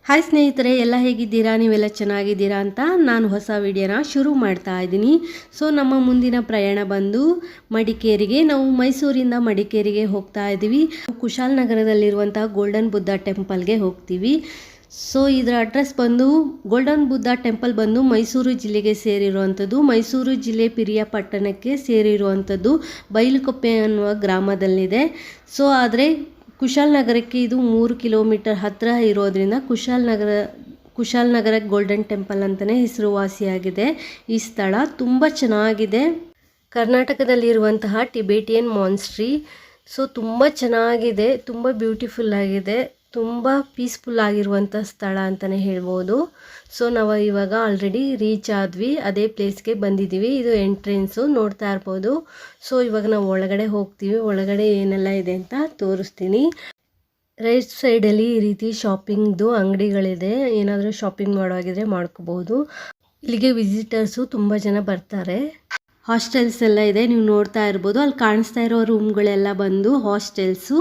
Hi ಸ್ನೇಹಿತರೆ, ಎಲ್ಲ ಹೇಗಿದ್ದೀರಾ? ನೀವೆಲ್ಲ ಚೆನ್ನಾಗಿದ್ದೀರಾ ಅಂತ ನಾನು ಹೊಸ ವಿಡಿಯೋನ ಶುರು ಮಾಡ್ತಾ ಇದ್ದೀನಿ. ನಮ್ಮ ಮುಂದಿನ ಪ್ರಯಾಣ ಬಂದು ಮಡಿಕೇರಿಗೆ. ನಾವು ಮೈಸೂರಿಂದ ಮಡಿಕೇರಿಗೆ ಹೋಗ್ತಾ ಇದ್ದೀವಿ. ಕುಶಾಲನಗರದಲ್ಲಿರುವಂಥ ಗೋಲ್ಡನ್ ಬುದ್ಧ ಟೆಂಪಲ್ಗೆ ಹೋಗ್ತೀವಿ. ಇದರ ಅಡ್ರೆಸ್ ಬಂದು ಗೋಲ್ಡನ್ ಬುದ್ಧ ಟೆಂಪಲ್ ಬಂದು ಮೈಸೂರು ಜಿಲ್ಲೆಗೆ ಸೇರಿರುವಂಥದ್ದು. ಮೈಸೂರು ಜಿಲ್ಲೆ ಪಿರಿಯಾಪಟ್ಟಣಕ್ಕೆ ಸೇರಿರುವಂಥದ್ದು ಬೈಲುಕೊಪ್ಪೆ ಅನ್ನುವ ಗ್ರಾಮದಲ್ಲಿದೆ. ಆದರೆ ಕುಶಾಲನಗರಕ್ಕೆ ಇದು 3 ಕಿಲೋಮೀಟರ್ ಹತ್ತಿರ ಇರೋದ್ರಿಂದ ಕುಶಾಲನಗರ ಗೋಲ್ಡನ್ ಟೆಂಪಲ್ ಅಂತಲೇ ಹೆಸರುವಾಸಿಯಾಗಿದೆ. ಈ ಸ್ಥಳ ತುಂಬ ಚೆನ್ನಾಗಿದೆ. ಕರ್ನಾಟಕದಲ್ಲಿರುವಂತಹ ಟಿಬೇಟಿಯನ್ ಮಾನ್ಸ್ಟ್ರಿ. ತುಂಬ ಚೆನ್ನಾಗಿದೆ, ತುಂಬ ಬ್ಯೂಟಿಫುಲ್ ಆಗಿದೆ, ತುಂಬ ಪೀಸ್ಫುಲ್ ಆಗಿರುವಂಥ ಸ್ಥಳ ಅಂತಲೇ ಹೇಳ್ಬೋದು. ನಾವು ಇವಾಗ ಆಲ್ರೆಡಿ ರೀಚ್ ಆದ್ವಿ, ಅದೇ ಪ್ಲೇಸ್ಗೆ ಬಂದಿದ್ದೀವಿ. ಇದು ಎಂಟ್ರೆನ್ಸು ನೋಡ್ತಾ ಇರ್ಬೋದು. ಇವಾಗ ನಾವು ಒಳಗಡೆ ಹೋಗ್ತೀವಿ. ಒಳಗಡೆ ಏನೆಲ್ಲ ಇದೆ ಅಂತ ತೋರಿಸ್ತೀನಿ. ರೈಟ್ ಸೈಡಲ್ಲಿ ಈ ರೀತಿ ಶಾಪಿಂಗ್ದು ಅಂಗಡಿಗಳಿದೆ. ಏನಾದರೂ ಶಾಪಿಂಗ್ ಮಾಡೋವಾಗಿದ್ರೆ ಮಾಡ್ಕೋಬಹುದು. ಇಲ್ಲಿಗೆ ವಿಸಿಟರ್ಸು ತುಂಬ ಜನ ಬರ್ತಾರೆ. ಹಾಸ್ಟೆಲ್ಸ್ ಎಲ್ಲ ಇದೆ, ನೀವು ನೋಡ್ತಾ ಇರ್ಬೋದು. ಅಲ್ಲಿ ಕಾಣಿಸ್ತಾ ಇರೋ ರೂಮ್ಗಳೆಲ್ಲ ಬಂದು ಹಾಸ್ಟೆಲ್ಸು.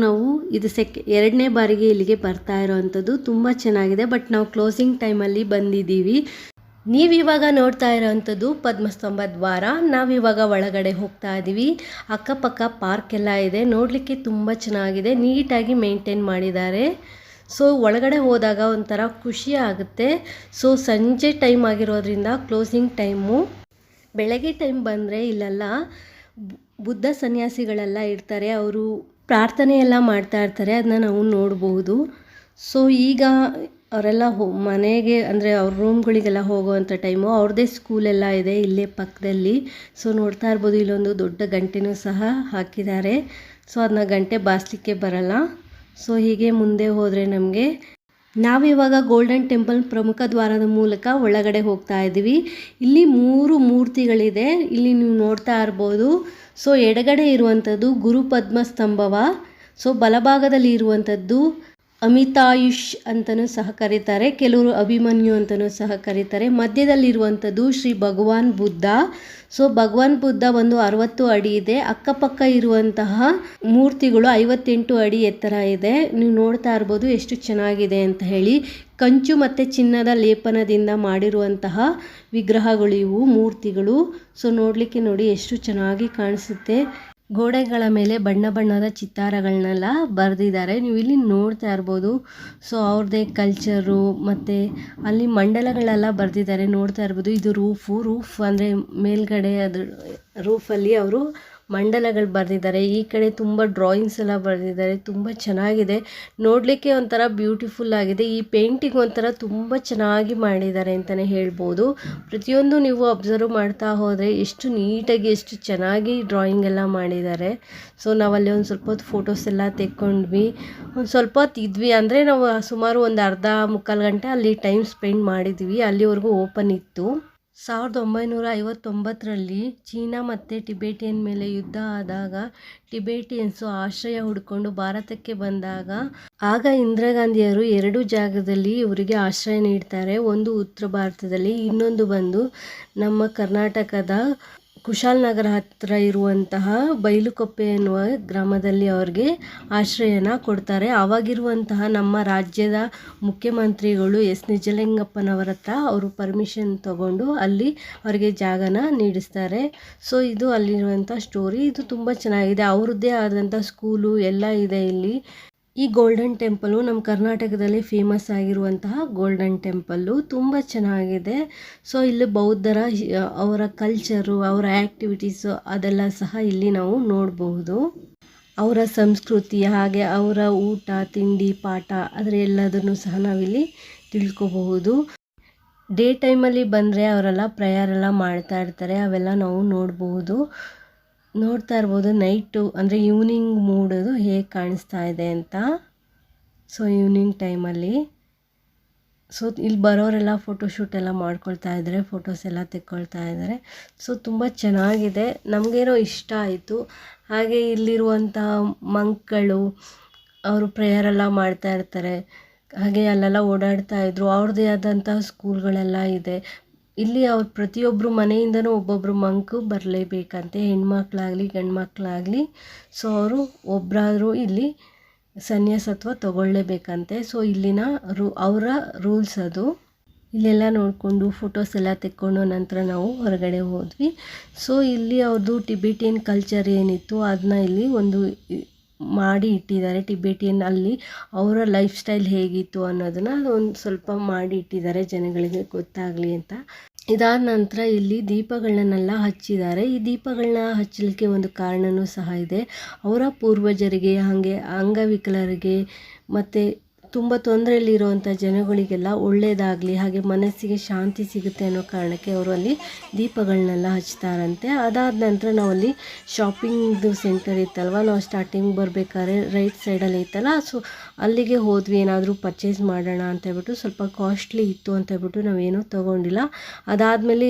ನಾವು ಇದು ಎರಡನೇ ಬಾರಿಗೆ ಇಲ್ಲಿಗೆ ಬರ್ತಾ ಇರೋವಂಥದ್ದು. ತುಂಬ ಚೆನ್ನಾಗಿದೆ. ಬಟ್ ನಾವು ಕ್ಲೋಸಿಂಗ್ ಟೈಮಲ್ಲಿ ಬಂದಿದ್ದೀವಿ. ನೀವಿವಾಗ ನೋಡ್ತಾ ಇರೋವಂಥದ್ದು ಪದ್ಮಸ್ತಂಭ ದ್ವಾರ. ನಾವಿವಾಗ ಒಳಗಡೆ ಹೋಗ್ತಾ ಇದ್ದೀವಿ. ಅಕ್ಕಪಕ್ಕ ಪಾರ್ಕ್ ಎಲ್ಲ ಇದೆ, ನೋಡಲಿಕ್ಕೆ ತುಂಬ ಚೆನ್ನಾಗಿದೆ, ನೀಟಾಗಿ ಮೇಂಟೈನ್ ಮಾಡಿದ್ದಾರೆ. ಒಳಗಡೆ ಹೋದಾಗ ಒಂಥರ ಖುಷಿ ಆಗುತ್ತೆ. ಸಂಜೆ ಟೈಮ್ ಆಗಿರೋದ್ರಿಂದ ಕ್ಲೋಸಿಂಗ್ ಟೈಮು. ಬೆಳಗ್ಗೆ ಟೈಮ್ ಬಂದರೆ ಇಲ್ಲೆಲ್ಲ ಬುದ್ಧ ಸನ್ಯಾಸಿಗಳೆಲ್ಲ ಇರ್ತಾರೆ. ಅವರು ಪ್ರಾರ್ಥನೆ ಎಲ್ಲ ಮಾಡ್ತಾ ಇರ್ತಾರೆ, ಅದನ್ನ ನಾವು ನೋಡ್ಬೋದು. ಈಗ ಅವರೆಲ್ಲ ಮನೆಗೆ ಅಂದರೆ ಅವ್ರ ರೂಮ್ಗಳಿಗೆಲ್ಲ ಹೋಗೋವಂಥ ಟೈಮು. ಅವ್ರದ್ದೇ ಸ್ಕೂಲೆಲ್ಲ ಇದೆ ಇಲ್ಲೇ ಪಕ್ಕದಲ್ಲಿ. ನೋಡ್ತಾ ಇರ್ಬೋದು, ಇಲ್ಲೊಂದು ದೊಡ್ಡ ಗಂಟೆನೂ ಸಹ ಹಾಕಿದ್ದಾರೆ. ಅದನ್ನ ಗಂಟೆ ಬಾರಿಸ್ಲಿಕ್ಕೆ ಬರಲ್ಲ. ಹೀಗೆ ಮುಂದೆ ಹೋದರೆ ನಮಗೆ ನಾವಿವಾಗ ಗೋಲ್ಡನ್ ಟೆಂಪಲ್ ಪ್ರಮುಖ ದ್ವಾರದ ಮೂಲಕ ಒಳಗಡೆ ಹೋಗ್ತಾ ಇದ್ದೀವಿ. ಇಲ್ಲಿ 3 ಮೂರ್ತಿಗಳಿದೆ, ಇಲ್ಲಿ ನೀವು ನೋಡ್ತಾ ಇರ್ಬೋದು. ಎಡಗಡೆ ಇರುವಂಥದ್ದು ಗುರು ಪದ್ಮಸ್ತಂಭವ. ಬಲಭಾಗದಲ್ಲಿ ಇರುವಂಥದ್ದು ಅಮಿತಾಯುಷ್ ಅಂತಲೂ ಸಹ ಕರೀತಾರೆ, ಕೆಲವರು ಅಭಿಮನ್ಯು ಅಂತಲೂ ಸಹ ಕರೀತಾರೆ. ಮಧ್ಯದಲ್ಲಿರುವಂಥದ್ದು ಶ್ರೀ ಭಗವಾನ್ ಬುದ್ಧ. ಭಗವಾನ್ ಬುದ್ಧ ಒಂದು 60 ಅಡಿ ಇದೆ. ಅಕ್ಕಪಕ್ಕ ಇರುವಂತಹ ಮೂರ್ತಿಗಳು 58 ಅಡಿ ಎತ್ತರ ಇದೆ. ನೀವು ನೋಡ್ತಾ ಇರ್ಬೋದು ಎಷ್ಟು ಚೆನ್ನಾಗಿದೆ ಅಂತ ಹೇಳಿ. ಕಂಚು ಮತ್ತು ಚಿನ್ನದ ಲೇಪನದಿಂದ ಮಾಡಿರುವಂತಹ ವಿಗ್ರಹಗಳು ಇವು ಮೂರ್ತಿಗಳು. ನೋಡಲಿಕ್ಕೆ ನೋಡಿ ಎಷ್ಟು ಚೆನ್ನಾಗಿ ಕಾಣಿಸುತ್ತೆ. ಗೋಡೆಗಳ ಮೇಲೆ ಬಣ್ಣ ಬಣ್ಣದ ಚಿತ್ತಾರಗಳನ್ನೆಲ್ಲ ಬರೆದಿದ್ದಾರೆ, ನೀವು ಇಲ್ಲಿ ನೋಡ್ತಾ ಇರ್ಬೋದು. ಅವ್ರದ್ದೇ ಕಲ್ಚರು ಮತ್ತು ಅಲ್ಲಿ ಮಂಡಲಗಳೆಲ್ಲ ಬರೆದಿದ್ದಾರೆ, ನೋಡ್ತಾ ಇರ್ಬೋದು. ಇದು ರೂಫ್ ಅಂದರೆ ಮೇಲ್ಗಡೆ ಅದು ರೂಫಲ್ಲಿ ಅವರು ಮಂಡಲಗಳು ಬರೆದಿದ್ದಾರೆ. ಈ ಕಡೆ ತುಂಬ ಡ್ರಾಯಿಂಗ್ಸ್ ಎಲ್ಲ ಬರೆದಿದ್ದಾರೆ, ತುಂಬ ಚೆನ್ನಾಗಿದೆ, ನೋಡಲಿಕ್ಕೆ ಒಂಥರ ಬ್ಯೂಟಿಫುಲ್ ಆಗಿದೆ. ಈ ಪೇಂಟಿಂಗ್ ಒಂಥರ ತುಂಬ ಚೆನ್ನಾಗಿ ಮಾಡಿದ್ದಾರೆ ಅಂತಲೇ ಹೇಳ್ಬೋದು. ಪ್ರತಿಯೊಂದು ನೀವು ಅಬ್ಸರ್ವ್ ಮಾಡ್ತಾ ಹೋದರೆ ಎಷ್ಟು ನೀಟಾಗಿ ಎಷ್ಟು ಚೆನ್ನಾಗಿ ಡ್ರಾಯಿಂಗ್ ಎಲ್ಲ ಮಾಡಿದ್ದಾರೆ. ನಾವಲ್ಲಿ ಒಂದು ಸ್ವಲ್ಪ ಹೊತ್ತು ಫೋಟೋಸ್ ಎಲ್ಲ ತೆಕ್ಕೊಂಡ್ವಿ. ಒಂದು ಸ್ವಲ್ಪ ಹೊತ್ತು ಇದ್ವಿ, ಅಂದರೆ ನಾವು ಸುಮಾರು ಒಂದು ಅರ್ಧ ಮುಕ್ಕಾಲು ಗಂಟೆ ಅಲ್ಲಿ ಟೈಮ್ ಸ್ಪೆಂಡ್ ಮಾಡಿದ್ವಿ. ಅಲ್ಲಿವರೆಗೂ ಓಪನ್ ಇತ್ತು. 1959ರಲ್ಲಿ ಚೀನಾ ಮತ್ತು ಟಿಬೇಟಿಯನ್ ಮೇಲೆ ಯುದ್ಧ ಆದಾಗ ಟಿಬೇಟಿಯನ್ಸು ಆಶ್ರಯ ಹುಡ್ಕೊಂಡು ಭಾರತಕ್ಕೆ ಬಂದಾಗ ಆಗ ಇಂದಿರಾ ಗಾಂಧಿಯವರು 2 ಜಾಗದಲ್ಲಿ ಇವರಿಗೆ ಆಶ್ರಯ ನೀಡ್ತಾರೆ. ಒಂದು ಉತ್ತರ ಭಾರತದಲ್ಲಿ, ಇನ್ನೊಂದು ಬಂದು ನಮ್ಮ ಕರ್ನಾಟಕದ ಕುಶಾಲನಗರ ಹತ್ತಿರ ಇರುವಂತಹ ಬೈಲುಕೊಪ್ಪೆ ಎನ್ನುವ ಗ್ರಾಮದಲ್ಲಿ ಅವ್ರಿಗೆ ಆಶ್ರಯನ ಕೊಡ್ತಾರೆ. ಆವಾಗಿರುವಂತಹ ನಮ್ಮ ರಾಜ್ಯದ ಮುಖ್ಯಮಂತ್ರಿಗಳು ಎಸ್ ನಿಜಲಿಂಗಪ್ಪನವರ ಹತ್ರ ಅವರು ಪರ್ಮಿಷನ್ ತಗೊಂಡು ಅಲ್ಲಿ ಅವರಿಗೆ ಜಾಗನ ನೀಡಿಸ್ತಾರೆ. ಇದು ಅಲ್ಲಿರುವಂಥ ಸ್ಟೋರಿ. ಇದು ತುಂಬ ಚೆನ್ನಾಗಿದೆ. ಅವ್ರದ್ದೇ ಆದಂಥ ಸ್ಕೂಲು ಎಲ್ಲ ಇದೆ ಇಲ್ಲಿ. ಈ ಗೋಲ್ಡನ್ ಟೆಂಪಲು ನಮ್ಮ ಕರ್ನಾಟಕದಲ್ಲಿ ಫೇಮಸ್ ಆಗಿರುವಂತಹ ಗೋಲ್ಡನ್ ಟೆಂಪಲ್ಲು, ತುಂಬ ಚೆನ್ನಾಗಿದೆ. ಇಲ್ಲಿ ಬೌದ್ಧರ ಅವರ ಕಲ್ಚರು, ಅವರ ಆ್ಯಕ್ಟಿವಿಟೀಸು ಅದೆಲ್ಲ ಸಹ ಇಲ್ಲಿ ನಾವು ನೋಡಬಹುದು. ಅವರ ಸಂಸ್ಕೃತಿ, ಹಾಗೆ ಅವರ ಊಟ ತಿಂಡಿ ಪಾಠ ಅದರ ಎಲ್ಲದನ್ನು ಸಹ ನಾವಿಲ್ಲಿ ತಿಳ್ಕೋಬಹುದು. ಡೇ ಟೈಮಲ್ಲಿ ಬಂದರೆ ಅವರೆಲ್ಲ ಪ್ರೇಯರೆಲ್ಲ ಮಾಡ್ತಾ ಇರ್ತಾರೆ, ಅವೆಲ್ಲ ನಾವು ನೋಡಬಹುದು. ನೋಡ್ತಾ ಇರ್ಬೋದು ನೈಟು ಅಂದರೆ ಈವ್ನಿಂಗ್ ಮೂಡೋದು ಹೇಗೆ ಕಾಣಿಸ್ತಾ ಇದೆ ಅಂತ. ಈವ್ನಿಂಗ್ ಟೈಮಲ್ಲಿ ಇಲ್ಲಿ ಬರೋರೆಲ್ಲ ಫೋಟೋಶೂಟ್ ಎಲ್ಲ ಮಾಡ್ಕೊಳ್ತಾ ಇದ್ದಾರೆ, ಫೋಟೋಸ್ ಎಲ್ಲ ತೆಕ್ಕೊಳ್ತಾ ಇದ್ದಾರೆ. ತುಂಬ ಚೆನ್ನಾಗಿದೆ, ನಮಗೇನೋ ಇಷ್ಟ ಆಯಿತು. ಹಾಗೆ ಇಲ್ಲಿರುವಂಥ ಮಂಕ್ಗಳು ಅವರು ಪ್ರೇಯರೆಲ್ಲ ಮಾಡ್ತಾ ಇರ್ತಾರೆ, ಹಾಗೆ ಅಲ್ಲೆಲ್ಲ ಓಡಾಡ್ತಾ ಇದ್ರು. ಅವ್ರದ್ದೇ ಆದಂಥ ಸ್ಕೂಲ್ಗಳೆಲ್ಲ ಇದೆ ಇಲ್ಲಿ. ಅವ್ರು ಪ್ರತಿಯೊಬ್ಬರು ಮನೆಯಿಂದನೂ ಒಬ್ಬೊಬ್ಬರು ಮಂಕು ಬರಲೇಬೇಕಂತೆ, ಹೆಣ್ಮಕ್ಳಾಗಲಿ ಗಂಡು ಮಕ್ಕಳಾಗಲಿ. ಅವರು ಒಬ್ಬರಾದರೂ ಇಲ್ಲಿ ಸನ್ಯಾಸತ್ವ ತಗೊಳ್ಳೇಬೇಕಂತೆ. ಸೊ ಇಲ್ಲಿನ ಅವರ ರೂಲ್ಸ್ ಅದು. ಇಲ್ಲೆಲ್ಲ ನೋಡಿಕೊಂಡು ಫೋಟೋಸ್ ಎಲ್ಲ ತೆಕ್ಕೊಂಡು ನಂತರ ನಾವು ಹೊರಗಡೆ ಹೋದ್ವಿ. ಸೊ ಇಲ್ಲಿ ಅವ್ರದ್ದು ಟಿಬೇಟಿಯನ್ ಕಲ್ಚರ್ ಏನಿತ್ತು ಅದನ್ನ ಇಲ್ಲಿ ಒಂದು ಮಾಡಿ ಇಟ್ಟಿದ್ದಾರೆ. ಟಿಬೇಟಿಯನ್ ಅಲ್ಲಿ ಅವರ ಲೈಫ್ ಸ್ಟೈಲ್ ಹೇಗಿತ್ತು ಅನ್ನೋದನ್ನು ಒಂದು ಸ್ವಲ್ಪ ಮಾಡಿ ಇಟ್ಟಿದ್ದಾರೆ ಜನಗಳಿಗೆ ಗೊತ್ತಾಗಲಿ ಅಂತ. ಇದಾದ ನಂತರ ಇಲ್ಲಿ ದೀಪಗಳನ್ನೆಲ್ಲ ಹಚ್ಚಿದ್ದಾರೆ. ಈ ದೀಪಗಳನ್ನ ಹಚ್ಚಲಿಕ್ಕೆ ಒಂದು ಕಾರಣವೂ ಸಹ ಇದೆ. ಅವರ ಪೂರ್ವಜರಿಗೆ, ಹಾಗೆ ಅಂಗವಿಕಲರಿಗೆ ಮತ್ತು ತುಂಬ ತೊಂದರೆಯಲ್ಲಿರುವಂಥ ಜನಗಳಿಗೆಲ್ಲ ಒಳ್ಳೆಯದಾಗಲಿ, ಹಾಗೆ ಮನಸ್ಸಿಗೆ ಶಾಂತಿ ಸಿಗುತ್ತೆ ಅನ್ನೋ ಕಾರಣಕ್ಕೆ ಅವರು ಅಲ್ಲಿ ದೀಪಗಳನ್ನೆಲ್ಲ ಹಚ್ತಾರಂತೆ. ಅದಾದ ನಂತರ ನಾವಲ್ಲಿ ಶಾಪಿಂಗ್ದು ಸೆಂಟರ್ ಇತ್ತಲ್ವ, ನಾವು ಸ್ಟಾರ್ಟಿಂಗ್ ಬರಬೇಕಾದ್ರೆ ರೈಟ್ ಸೈಡಲ್ಲಿ ಇತ್ತಲ್ಲ, ಸೊ ಅಲ್ಲಿಗೆ ಹೋದ್ವಿ ಏನಾದರೂ ಪರ್ಚೇಸ್ ಮಾಡೋಣ ಅಂತೇಳ್ಬಿಟ್ಟು. ಸ್ವಲ್ಪ ಕಾಸ್ಟ್ಲಿ ಇತ್ತು ಅಂತೇಳ್ಬಿಟ್ಟು ನಾವೇನೂ ತೊಗೊಂಡಿಲ್ಲ. ಅದಾದಮೇಲೆ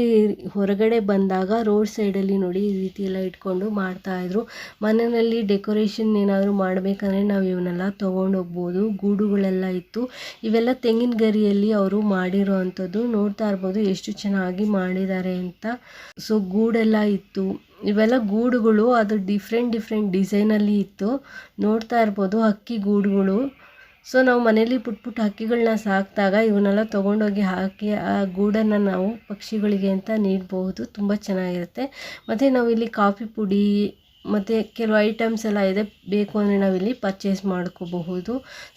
ಹೊರಗಡೆ ಬಂದಾಗ ರೋಡ್ ಸೈಡಲ್ಲಿ ನೋಡಿ ಈ ರೀತಿ ಎಲ್ಲ ಇಟ್ಕೊಂಡು ಮಾಡ್ತಾಯಿದ್ರು. ಮನೆಯಲ್ಲಿ ಡೆಕೋರೇಷನ್ ಏನಾದರೂ ಮಾಡಬೇಕಂದ್ರೆ ನಾವು ಇವನ್ನೆಲ್ಲ ತೊಗೊಂಡೋಗ್ಬೋದು. ಗೂಡುಗಳೆಲ್ಲ ಇತ್ತು. ಇವೆಲ್ಲ ತೆಂಗಿನ ಗರಿಯಲ್ಲಿ ಅವರು ಮಾಡಿರೋ ಅಂಥದ್ದು. ನೋಡ್ತಾ ಇರ್ಬೋದು ಎಷ್ಟು ಚೆನ್ನಾಗಿ ಮಾಡಿದ್ದಾರೆ ಅಂತ. ಸೊ ಗೂಡೆಲ್ಲ ಇತ್ತು. ಇವೆಲ್ಲ ಗೂಡುಗಳು, ಅದು ಡಿಫ್ರೆಂಟ್ ಡಿಸೈನಲ್ಲಿ ಇತ್ತು. ನೋಡ್ತಾ ಇರ್ಬೋದು ಹಕ್ಕಿ ಗೂಡುಗಳು. ಸೊ ನಾವು ಮನೇಲಿ ಪುಟ್ಟ ಹಕ್ಕಿಗಳನ್ನ ಸಾಕಿದಾಗ ಇವನ್ನೆಲ್ಲ ತೊಗೊಂಡೋಗಿ ಹಾಕಿ ಆ ಗೂಡನ್ನು ನಾವು ಪಕ್ಷಿಗಳಿಗೆ ಅಂತ ನೀಡಬಹುದು. ತುಂಬ ಚೆನ್ನಾಗಿರುತ್ತೆ. ಮತ್ತು ನಾವಿಲ್ಲಿ ಕಾಫಿ ಪುಡಿ ಮತ್ತು ಕೆಲವು ಐಟಮ್ಸ್ ಎಲ್ಲ ಇದೆ, ಬೇಕು ಅಂದರೆ ನಾವಿಲ್ಲಿ ಪರ್ಚೇಸ್ ಮಾಡ್ಕೋಬಹುದು.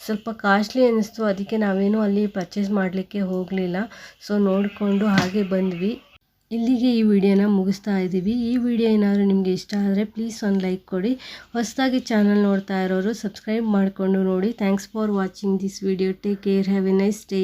ಸ್ವಲ್ಪ ಕಾಸ್ಟ್ಲಿ ಅನ್ನಿಸ್ತು, ಅದಕ್ಕೆ ನಾವೇನು ಅಲ್ಲಿ ಪರ್ಚೇಸ್ ಮಾಡಲಿಕ್ಕೆ ಹೋಗಲಿಲ್ಲ. ಸೊ ನೋಡಿಕೊಂಡು ಹಾಗೆ ಬಂದ್ವಿ. ಇಲ್ಲಿಗೆ ಈ ವಿಡಿಯೋನ ಮುಗಿಸ್ತಾ ಇದ್ದೀವಿ. ಈ ವಿಡಿಯೋ ಏನಾದರೂ ನಿಮಗೆ ಇಷ್ಟ ಆದರೆ ಪ್ಲೀಸ್ ಒಂದು ಲೈಕ್ ಕೊಡಿ. ಹೊಸದಾಗಿ ಚಾನಲ್ ನೋಡ್ತಾ ಇರೋರು ಸಬ್ಸ್ಕ್ರೈಬ್ ಮಾಡಿಕೊಂಡು ನೋಡಿ. Thanks for watching this video. Take care. Have A nice day.